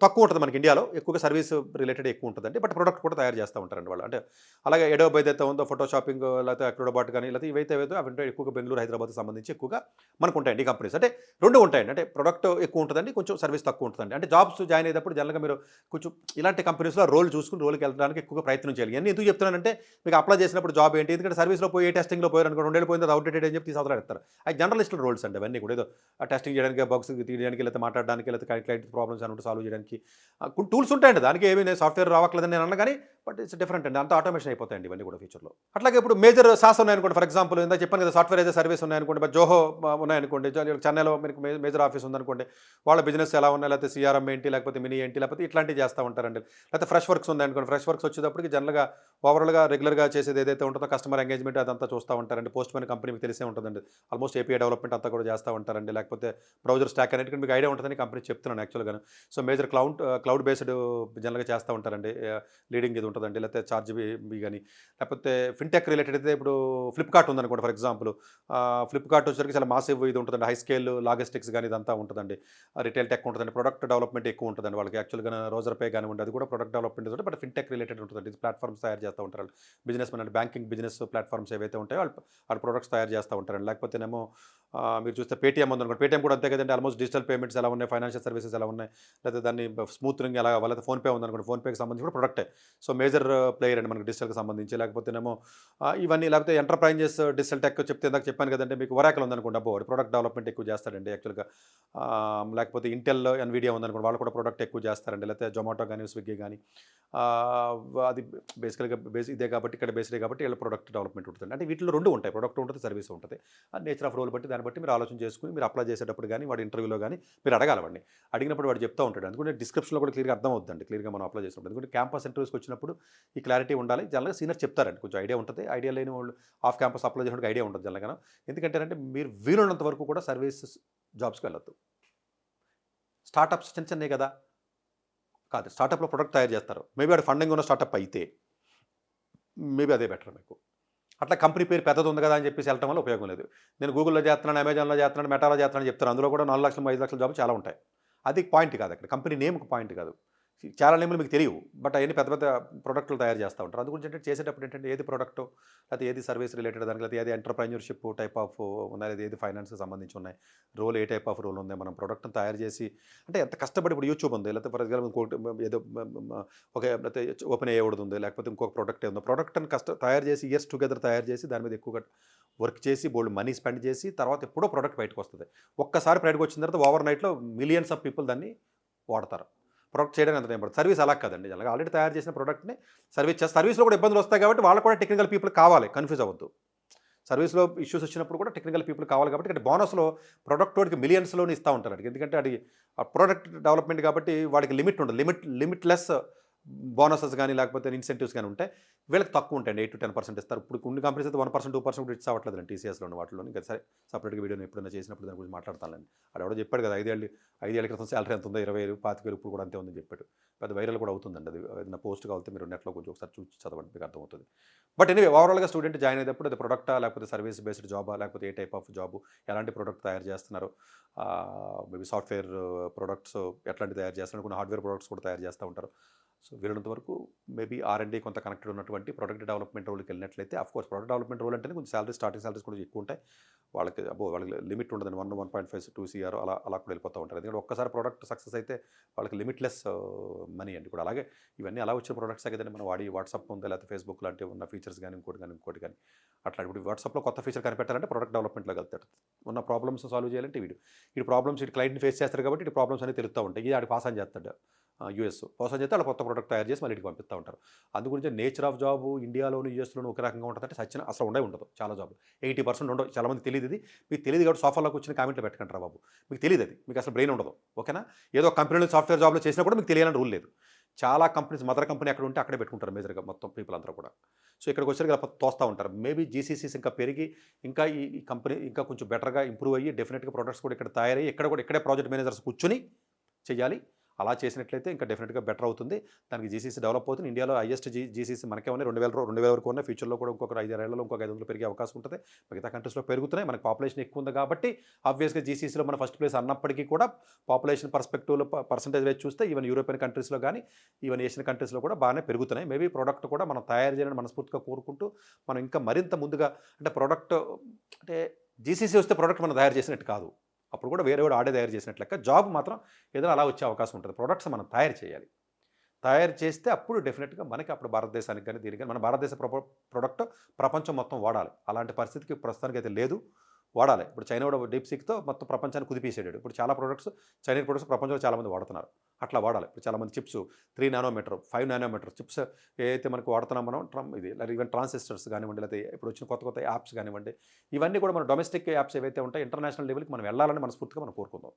Speaker 2: తక్కువ ఉంటుంది మనకి ఇండియాలో. ఎక్కువగా సర్వీస్ రిలేటెడ్ ఎక్కువ ఉంటుందండి. బట్ ప్రొడక్ట్ కూడా తయారు చేస్తూ ఉంటారండి వాళ్ళు. అంటే అలాగే ఎడోబ్ ఏదైతే ఉందో ఫోటో షాపింగ్ లేకపోతే అక్రోబాట్ కానీ లేకపోతే ఇవైతే ఏవైతే అవి ఉంటాయో ఎక్కువగా బెంగుళూరు, హైదరాబాద్‌కి సంబంధించి ఎక్కువగా మనకు ఉంటాయండి ఈ కంపెనీస్. అంటే 2 ఉంటాయండి. అంటే ప్రొడక్ట్ ఎక్కువ ఉంటుందండి, కొంచెం సర్వీస్ తక్కువ ఉంటుందండి. అంటే జాబ్స్ జాయిన్ అయ్యేటప్పుడు జనరల్‌గా మీరు కొంచెం ఇలాంటి కంపెనీస్‌లో రోల్ చూసుకొని రోల్‌కి వెళ్ళడానికి ఎక్కువగా ప్రయత్నం చేయాలి. ఇవన్నీ ఎందుకు చెప్తున్నానంటే మీకు అప్లై చేసినప్పుడు జాబ్ ఏంటి? ఎందుకంటే సర్వీస్‌లో పోయి టెస్టింగ్‌లో పోయారనుకోండి 2 ఏళ్ళు పోయిన తర్వాత అవుట్‌డేటెడ్ అని చెప్పి తీసి అవతల పెడతారు. అవి జనరలిస్టుల రోల్స్ అండి అవన్నీ కూడా. ఏదో టెస్టింగ్ చేయడానికి, బగ్స్ తీయడానికి, లేకపోతే మాట్లాడడానికి, లేకపోతే క్లయింట్ ప్రాబ్లమ్స్ ఏమైనా ఉంటే సాల్వ్ చేయడానికి కొన్ని టూల్స్ ఉంటాయండి. దానికి ఏమి నేను సాఫ్ట్‌వేర్ రావట్లేదని నేను అన్నా కానీ బట్ ఇట్స్ డిఫరెంట్ అండి. అంతా ఆటోమేషన్ అయిపోతాయండి ఇవన్నీ కూడా ఫ్యూచర్‌లో. అట్లాగే ఇప్పుడు మేజర్ సాస్ ఉన్నాయనుకోండి, ఫర్ ఎగ్జాంపుల్ ఇందాక చెప్పాను కదా సాఫ్ట్‌వేర్ యాస్ ఎ సర్వీస్ ఉన్నాయనుకోండి, బట్ జోహో ఉన్నాయనుకోండి, చెన్నైలో మీకు మేజర్ ఆఫీస్ ఉందనుకోండి, వాళ్ళ బిజినెస్ ఎలా ఉన్నాయి, లేకపోతే సీఆర్ఎం ఏంటి, లేకపోతే మినీ ఏంటి, లేకపోతే ఇట్లాంటివి చేస్తూ ఉంటారండి. లేకపోతే ఫ్రెష్ వర్క్స్ ఉందనుకోండి, ఫ్రెష్ వర్క్స్ వచ్చేటప్పటికి జనరల్‌గా ఓవరాల్‌గా రెగ్యులర్‌గా చేసేది ఏదైతే ఉంటుందో కస్టమర్ ఎంగేజ్‌మెంట్ అదంతా చూస్తూ ఉంటారండి. పోస్ట్ మ్యాన్ కంపెనీ మీకు తెలిసే ఉంటుందండి. ఆల్మోస్ట్ ఏపీఐ డెవలప్‌మెంట్ అంతా కూడా చేస్తూ ఉంటారండి. లేకపోతే బ్రౌజర్ స్టాక్ అనేది మీకు ఐడియా ఉంటుందని కంపెనీ చెప్తున్నాను యాక్చువల్‌గాను. సో మేజర్ క్లౌడ్ బేస్డ్ జనరల్‌గా చేస్తూ ఉంటారండి. లీడింగ్ ఇది ఉంటుందండి. లేకపోతే చార్జ్‌బీ గాని, లేకపోతే ఫిన్‌టెక్ రిలేటెడ్ అయితే ఇప్పుడు ఫ్లిప్‌కార్ట్ ఉందనుకోండి ఫర్ ఎగ్జాంపుల్. ఫ్లిప్‌కార్ట్ వచ్చేసరికి చాలా మాసివ్ ఇది ఉంటుందండి. హై స్కేల్ లాజిస్టిక్స్ గాని ఇదంతా ఉంటుందండి. రిటైల్ టెక్ ఉంటుందండి. ప్రొడక్ట్ డెవలప్‌మెంట్ ఎక్కువ ఉంటుందండి వాళ్ళకి. యాక్చువల్‌గా రోజర్ పే కానివ్వండి, అది కూడా ప్రొడక్ట్ డెవలప్‌మెంట్ ఉంటుంది. బట్ ఫిన్‌టెక్ రిలేటెడ్ ఉంటుందండి. ప్లాట్‌ఫార్మ్స్ తయారు చేస్తూ ఉంటారు. బిజినెస్ మెన్ అంటే బ్యాంకింగ్ బిజినెస్ ప్లాట్‌ఫార్మ్స్ ఏవైతే ఉంటాయో వాళ్ళు ప్రొడక్ట్స్ తయారు చేస్తూ ఉంటారండి. లేకపోతేనేమో మీరు చూస్తే పేటీఎం ఉందనుకోండి. పేటీఎం కూడా అంతే కదండీ. ఆల్మోస్ట్ డిజిటల్ పేమెంట్స్ ఎలా ఉన్నాయి, ఫైనాన్షియల్ సర్వీసెస్ ఎలా ఉన్నాయి, లేకపోతే దాన్ని స్మూత్నింగ్ ఎలా అవ్వాలి, లేకపోతే ఫోన్‌పే ఉందనుకోండి. ఫోన్‌పేకి సంబంధించి కూడా ప్రొడక్టే. సో మేజర్ ప్లేయర్ అండి మనకి డిజిటల్‌కి సంబంధించి. లేకపోతేనేమో ఇవన్నీ లేకపోతే ఎంటర్‌ప్రైజెస్ డిజిటల్ టెక్ ఇందాక చెప్పాను కదండీ మీకు. ఒరాకిల్ ఉందనుకోండి. అబ్బో! వాడు ప్రొడక్ట్ డెవలప్‌మెంట్ ఎక్కువ చేస్తాడండి యాక్చువల్‌గా. లేకపోతే ఇంటెల్, ఎన్విడియా ఉందనుకోండి. వాళ్ళు కూడా ప్రొడక్ట్ ఎక్కువ చేస్తారండి. లేకపోతే జొమాటో గాని, స్విగ్గీ గాని అది బేసికల్‌గా ఇదే కాబట్టి ఇక్కడ బేస్డే కాబట్టి వీళ్ళ ప్రొడక్ట్ డెవలప్‌మెంట్ ఉంటుందండి. అంటే వీటిలో 2 ఉంటాయి. ప్రొడక్ట్ ఉంటుంది, సర్వీస్ ఉంటుంది. ఆ నేచర్ ఆఫ్ రోల్ బట్టి దాన్ని బట్టి మీరు ఆలోచన చేసుకొని మీరు అప్లై చేసేటప్పుడు గాని, వాడి ఇంటర్వ్యూలో గాని మీరు అడగాలి వాడిని. అడిగినప్పుడు వాడు చెప్తా ఉంటాడు. అందుకని డిస్క్రిప్షన్‌లో కూడా క్లియర్‌గా అర్థమవుద్దండి. క్లియర్‌గా మనం అప్లై చేసినప్పుడు. ఎందుకంటే క్యాంపస్ ఇంటర్వ్యూస్‌కి వచ్చినప్పుడు ఈ క్లారిటీ ఉండాలి. జనరల్‌గా సీనియర్స్ చెప్తారండి. కొంచెం ఐడియా ఉంటుంది. ఐడియా లేని వాళ్ళు ఆఫ్ క్యాంపస్ అప్లై చేసినప్పుడు ఐడియా ఉండదు జనరల్‌గాను. ఎందుకంటేనంటే మీరు వీలున్నంత వరకు కూడా సర్వీసెస్ జాబ్స్‌కి వెళ్ళొద్దు. స్టార్టప్స్ చిన్న చిన్నయి కదా! కాదు. స్టార్టప్‌లో ప్రొడక్ట్ తయారు చేస్తారు. మేబీ వాడు ఫండింగ్ ఉన్న స్టార్టప్ అయితే మేబీ అదే బెటర్ మీకు. అట్లా కంపెనీ పేరు పెద్దది ఉంది కదా అని చెప్పేసి వెళ్ళటం వల్ల ఉపయోగం లేదు. నేను గూగుల్‌లో చేస్తున్నాను, అమెజాన్‌లో చేస్తున్నాను, మెటాలో చేస్తున్నాను అని చెప్తారు. అందులో కూడా 4,00,000, 5,00,000 జాబ్‌లు చాలా ఉంటాయి. అది పాయింట్ కాదు అక్కడ. కంపెనీ నేమ్‌కి పాయింట్ కాదు. చాలా నేమ్‌లు మీకు తెలియవు. బట్ అయన్నీ పెద్ద పెద్ద ప్రొడక్టులు తయారు చేస్తా ఉంటారు. అందు గురించి ఏంటంటే చేసేటప్పుడు ఏంటంటే ఏది ప్రొడక్టో లేకపోతే ఏది సర్వీస్ రిలేటెడ్ దానికి లేకపోతే ఏది ఎంటర్‌ప్రెన్యూర్‌షిప్ టైప్ ఆఫ్ ఉన్నాయి, లేదా ఏది ఫైనాన్స్‌కి సంబంధించి ఉన్నాయి. రోల్ ఏ టైప్ ఆఫ్ రోల్ ఉంది. మనం ప్రొడక్ట్‌ని తయారు చేసి అంటే ఎంత కష్టపడి ఇప్పుడు యూట్యూబ్ ఉంది. లేకపోతే ఫర్ ఎగ్జాంపుల్ ఇంకోటి ఏదో లేకపోతే ఓపెన్ ఏఐ ఒకటి ఉంది. లేకపోతే ఇంకొక ప్రొడక్ట్ ఉంది. ప్రొడక్ట్‌ని తయారు చేసి ఇయర్స్ టుగెదర్ తయారు చేసి దాని మీద ఎక్కువగా వర్క్ చేసి బోలెడు మనీ స్పెండ్ చేసి తర్వాత ఎప్పుడో ప్రొడక్ట్ బయటకొస్తది. ఒక్కసారి బయటకు వచ్చిన తర్వాత ఓవర్ నైట్‌లో మిలియన్స్ ఆఫ్ పీపుల్ దాన్ని వాడతారు. ప్రొడక్ట్ చేయడానికి అంత టైం పడుతుంది. సర్వీస్ అలా కాదండి. అలాగే ఆల్రెడీ తయారు చేసిన ప్రొడక్ట్‌ని సర్వీస్‌లో కూడా ఇబ్బందులు వస్తాయి కాబట్టి వాళ్ళకి కూడా టెక్నికల్ పీపుల్ కావాలి. కన్‌ఫ్యూజ్ అవ్వద్దు. సర్వీస్‌లో ఇష్యూస్ వచ్చినప్పుడు కూడా టెక్నికల్ పీపుల్ కావాలి కాబట్టి ఇక్కడ బోనస్‌లో ప్రొడక్ట్ వాడికి మిలియన్స్‌లోనే ఇస్తా ఉంటారు. ఎందుకంటే అది ఆ ప్రొడక్ట్ డెవలప్‌మెంట్ కాబట్టి వాడికి లిమిట్ ఉండదు. లిమిట్‌లెస్ బోనసెస్ గాని లేకపోతే ఇన్సెంటివ్స్ గాని ఉంటాయి. వీళ్ళకి తక్కువ ఉంటాయండి. 8-10% ఇస్తారు. ఇప్పుడు కొన్ని కంపెనీస్ అయితే 1%, 2% కూడా ఇచ్చి అవ్వట్లేదండి టీసీఎస్‌లోని వాటిలోని. ఇంకా సరే సెపరేట్‌గా వీడియోని ఎప్పుడైనా చేసినప్పుడు దాని గురించి మాట్లాడతానులెండి. ఆడెవడో చెప్పాడు కదా! 5 ఏళ్ల క్రితం సాలరీ ఎంత ఉందో 20,000, 25,000 ఇప్పుడు కూడా అంతే ఉందని చెప్పాడు. పెద్ద వైరల్ కూడా అవుతుందండి అది. ఏదైనా పోస్ట్ కావాలంటే మీరు నెట్‌లో కొంచెం ఒకసారి చూసి చదవండి మీకు అర్థమవుతుంది. బట్ ఎనీవే ఓవరాల్‌గా స్టూడెంట్ జాయిన్ అయ్యేటప్పుడు అది ప్రొడక్టా లేకపోతే సర్వీస్ బేస్డ్ జాబా లేకపోతే ఏ టైప్ ఆఫ్ జాబు, ఎలాంటి ప్రొడక్ట్ తయారు చేస్తున్నారు, మేబీ సాఫ్ట్‌వేర్ ప్రొడక్ట్స్ ఎట్లాంటివి తయారు చేస్తున్నారు, కొన్ని హార్డ్‌వేర్ ప్రొడక్ట్స్ కూడా తయారు చేస్తూ ఉంటారు. సో వీలైనంత వరకు మేబీ ఆర్&డి కొంత కనెక్టెడ్ ఉన్నటువంటి ప్రొడక్ట్ డెవలప్మెంట్ రోల్‌కి వెళ్ళినట్లయితే ఆఫ్‌కోర్స్ ప్రొడక్ట్ డెవలప్మెంట్ రోల్ అంటేనే కొంచెం స్టార్టింగ్ సాలరీస్ కూడా ఎక్కువ ఉంటాయి. వాళ్ళకి లిమిట్ ఉండదండి. 1.5 2 సీఆర్ అలా కూడా వెళ్ళిపోతూ ఉంటారు. ఎందుకంటే ఒక్కసారి ప్రొడక్ట్ సక్సెస్ అయితే వాళ్ళకి లిమిట్‌లెస్ మనీ అండి. ఇప్పుడు అలాగే ఇవన్నీ అలా వచ్చిన ప్రొడక్ట్సే కదండీ మనం వాడి వాట్సాప్ ఉందా లేకపోతే ఫేస్‌బుక్ లాంటివి ఉన్న ఫీచర్స్ గాని ఇంకోటి గాని అట్లా ఇప్పుడు వాట్సాప్‌లో కొత్త ఫీచర్ కనిపెట్టాలంటే ప్రొడక్ట్ డెవలప్మెంట్‌లోకి వెళ్తాడు. ఉన్న ప్రాబ్లమ్స్ సాల్వ్ చేయాలంటే వీడు ప్రాబ్లమ్స్ క్లయింట్‌ని ఫేస్ చేస్తారు కాబట్టి ఈ ప్రాబ్లమ్స్ అనేవి తెలుస్తా ఉంటాయి. ఇది ఆడికి పాస్ ఆన్ చేస్తాడు. యూఎస్ పాస్ ఆన్ చేస్తే వాళ్ళు కొత్త ప్రొడక్ట్ తయారు చేసి మళ్ళీ ఇంటికి పంపిస్తా ఉంటారు. అందుగురించి నేచర్ ఆఫ్ జాబ్ ఇండియాలోను, యూఎస్‌లోను ఒక రకంగా ఉంటుందంటే అసలు ఉండదు చాలా జాబ్‌లు. 80% ఉండవు. చాలామందికి తెలీదు ఇది. మీకు తెలీదు కాబట్టి సోఫాలోకి వచ్చిన కామెంట్లు పెట్టకండి రా బాబు. మీకు తెలీదు అది. మీకు అసలు బ్రెయిన్ ఉండదు. ఓకేనా? ఏదో కంపెనీలో సాఫ్ట్‌వేర్ జాబ్‌లో చేసినా కూడా మీకు తెలియాలని రూల్ లేదు. చాలా కంపెనీస్ మదర్ కంపెనీ ఎక్కడ ఉంటే అక్కడే పెట్టుకుంటారు మేజర్‌గా మొత్తం పీపుల్ అందరూ కూడా. సో ఇక్కడికి వచ్చేసరికి ఇలా తోస్తా ఉంటారు. మేబీ జీసీసీస్ ఇంకా పెరిగి ఇంకా ఈ కంపెనీ ఇంకా కొంచెం బెటర్‌గా ఇంప్రూవ్ అయ్యి డెఫినిట్‌గా ప్రొడక్ట్స్ కూడా ఇక్కడ తయారయ్యి ఇక్కడే ప్రాజెక్ట్ మేనేజర్స్ కూర్చొని చేయాలి. అలా చేసినట్లయితే ఇంకా డెఫినెట్గా బెటర్ అవుతుంది. దానికి జీసీసీ డెవలప్ అవుతుంది. ఇండియాలో హైయెస్ట్ జీసీసీ మనకే ఉన్నాయి. 2000 వరకు ఉన్నాయి. ఫ్యూచర్లో కూడా ఇంకొక 5-6 ఏళ్లలో ఇంకొక 500 పెరిగే అవకాశం ఉంటుంది. మిగతా కంట్రీస్లో పెరుగుతున్నాయి. మనకి పాపులేషన్ ఎక్కువ ఉంది కాబట్టి ఆబ్వియస్గా జీసీసీలో మన ఫస్ట్ ప్లేస్ అన్నప్పటికీ కూడా పాపులేషన్ పర్స్పెక్టివ్లో పర్సంటేజ్ వేసి చూస్తే ఈవెన్ యూరోపియన్ కంట్రీస్లో కానీ ఈవెన్ ఏషియన్ కంట్రీస్లో కూడా బాగానే పెరుగుతున్నాయి. మేబీ ప్రోడక్ట్ కూడా మనం తయారు చేయాలని మనస్ఫూర్తిగా కోరుకుంటూ మనం ఇంకా మరింత ముందుగా అంటే ప్రోడక్ట్ అంటే జీసీసీ వస్తే ప్రోడక్ట్ మనం తయారు చేసినట్టు కాదు. అప్పుడు కూడా వేరే వాడు ఆడే తయారు చేసినట్లు లెక్క. జాబ్ మాత్రం ఏదైనా అలా వచ్చే అవకాశం ఉంటుంది. ప్రొడక్ట్స్ మనం తయారు చేయాలి. తయారు చేస్తే అప్పుడు డెఫినెట్గా మనకి అప్పుడు భారతదేశానికి కానీ దీనికి కానీ మన భారతదేశ ప్రోడక్ట్ ప్రపంచం మొత్తం వాడాలి. అలాంటి పరిస్థితికి ప్రస్తుతానికి అయితే లేదు. వాడాలి. ఇప్పుడు చైనా కూడా డీప్సీక్తో మొత్తం ప్రపంచాన్ని కుదిపేసాడు. ఇప్పుడు చాలా ప్రొడక్ట్స్ చైనీస్ ప్రొడక్ట్స్ ప్రపంచంలో చాలామంది వాడుతున్నారు. అట్లా వాడాలి. ఇప్పుడు చాలామంది చిప్స్ 3 నానోమీటర్ 5 నానోమీటర్ చిప్స్ ఏదైతే మనకు వాడుతున్నాం మనం ఇది ఈవెన్ ట్రాన్సిస్టర్స్ కానివ్వండి, లేకపోతే ఇప్పుడు వచ్చిన కొత్త యాప్స్ కానివ్వండి, ఇవన్నీ కూడా మన డొమెస్టిక్ యాప్స్ ఏవైతే ఉంటాయి ఇంటర్నేషనల్ లెవెల్కి మనం వెళ్ళాలని మనస్ఫూర్తిగా మనం కోరుకుందాం.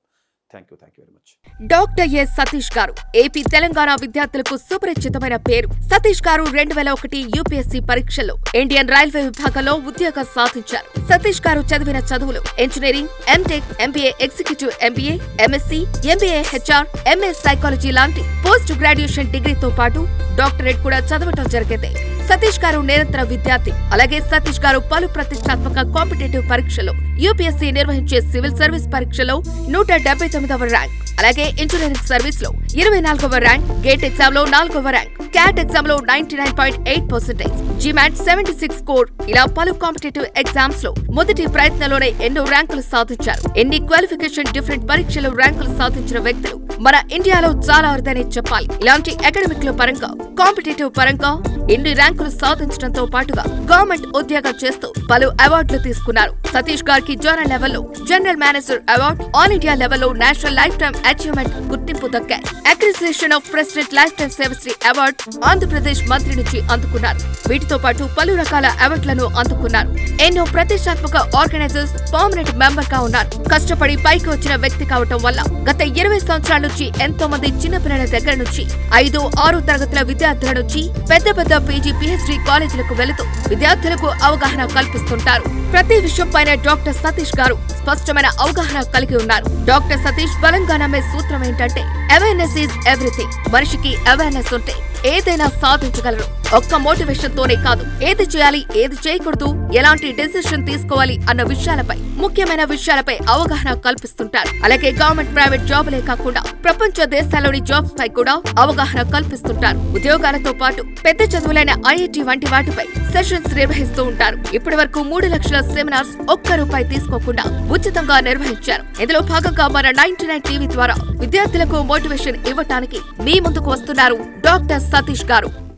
Speaker 2: Thank you very much.
Speaker 3: Doctor yes Satish గారు ఏపీ తెలంగాణ విద్యార్థులకు సుపరిచితమైన పేరు. సతీష్ గారు 2001 యూపీఎస్సీ పరీక్షల్లో ఇండియన్ రైల్వే విభాగంలో ఉద్యోగం సాధించారు. సతీష్ గారు చదివిన చదువులు engineering, MTech, MBA executive MBA, MSc, MBA HR, MA psychology లాంటి పోస్ట్ గ్రాడ్యుయేషన్ డిగ్రీతో పాటు డాక్టరేట్ కూడా చదవటం జరిగింది. సతీష్ గారు నిరంతర విద్యార్థి. అలాగే సతీష్ గారు పలు ప్రతిష్టాత్మక కాంపిటేటివ్ పరీక్షల్లో యూపీఎస్సీ నిర్వహించే సివిల్ సర్వీస్ పరీక్షలో 179వ ర్యాంక్, అలాగే ఇంజనీరింగ్ సర్వీస్ లో 24వ ర్యాంక్, గేట్ ఎగ్జామ్ లో 4వ ర్యాంక్, క్యాట్ ఎగ్జామ్ లో 99.8%, జిమాట్ 76 స్కోర్ ఇలా పలు కాంపిటేటివ్ ఎగ్జామ్స్ లో మొదటి ప్రయత్నంలోనే ఎన్నో ర్యాంకులు సాధించారు. ఎన్ని క్వాలిఫికేషన్ డిఫరెంట్ పరీక్షలు ర్యాంకులు సాధించిన వ్యక్తులు మన ఇండియాలో చాలా అరుదనే చెప్పాలి. ఇలాంటి అకాడమిక్ లో పరంగా కాంపిటేటివ్ పరంగా ఎన్ని ర్యాంకులు సాధించడంతో పాటుగా గవర్నమెంట్ ఉద్యోగం చేస్తూ పలు అవార్డులు తీసుకున్నారు. సతీష్ గారికి జోనల్ లెవెల్లో general manager award, all India లెవెల్లో నేషనల్ లైఫ్ టైమ్ అచీవ్మెంట్ గుర్తింపు దక్కాయి. Appreciation of president life time Sevashri award Andhra Pradesh మంత్రి నుంచి అందుకున్నారు. వీటితో పాటు పలు రకాల అవార్డులను అందుకున్నారు. ఎన్నో ప్రతిష్టాత్మక ఆర్గనైజర్స్ పర్మనెంట్ మెంబర్ గా ఉన్నారు. కష్టపడి పైకి వచ్చిన వ్యక్తి కావటం వల్ల గత 20 సంవత్సరాల నుంచి ఎంతో మంది చిన్నపిల్లల దగ్గర నుంచి 5-6 తరగతుల విద్యార్థుల నుంచి పెద్ద పీజీ పీహెచ్డీ కాలేజీలకు వెళుతూ విద్యార్థులకు అవగాహన కల్పిస్తుంటారు. ప్రతి విషయంపైన డాక్టర్ సతీష్ గారు స్పష్టమైన అవగాహన కలిగి ఉన్నారు. డాక్టర్ సతీష్ బలంగా నమ్మే సూత్రం ఏంటంటే అవేర్నెస్ ఈజ్ ఎవ్రీథింగ్. మనిషికి అవేర్నెస్ ఉంటే ఏదైనా సాధించగలరు. ఒక్క మోటివేషన్ తోనే కాదు, ఏది చేయాలి, ఏది చేయకూడదు, ఎలాంటి డెసిషన్ తీసుకోవాలి అన్న విషయాలపై, ముఖ్యమైన విషయాలపై అవగాహన కల్పిస్తుంటారు. అలాగే గవర్నమెంట్ ప్రైవేట్ జాబులే కాకుండా ప్రపంచ దేశాల్లోని జాబ్స్ పై కూడా అవగాహన కల్పిస్తుంటారు. ఉద్యోగాలతో పాటు పెద్ద చదువులైన ఐఐటి వంటి వాటిపై సెషన్స్ నిర్వహిస్తూ ఉంటారు. ఇప్పటి వరకు 3 లక్షల సెమినార్స్ ₹1 తీసుకోకుండా ఉచితంగా నిర్వహించారు. ఇందులో భాగంగా మన 99 టీవీ ద్వారా విద్యార్థులకు మోటివేషన్ ఇవ్వటానికి మీ ముందుకు వస్తున్నారు డాక్టర్ సతీష్ గారు.